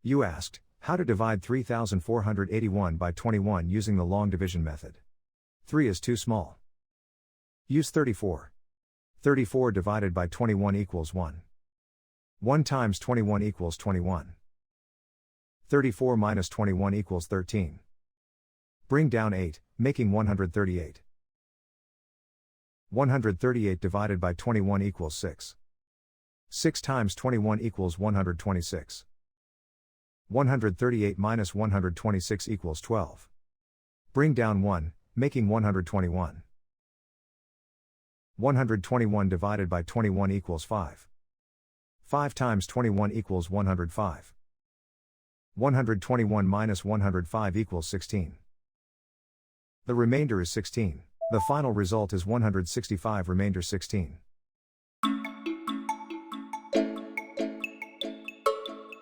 You asked, how to divide 3481 by 21 using the long division method. 3 is too small. Use 34. 34 divided by 21 equals 1. 1 times 21 equals 21. 34 minus 21 equals 13. Bring down 8, making 138. 138 divided by 21 equals 6. 6 times 21 equals 126. 138 minus 126 equals 12. Bring down 1, making 121. 121 divided by 21 equals 5. 5 times 21 equals 105. 121 minus 105 equals 16. The remainder is 16. The final result is 165 remainder 16.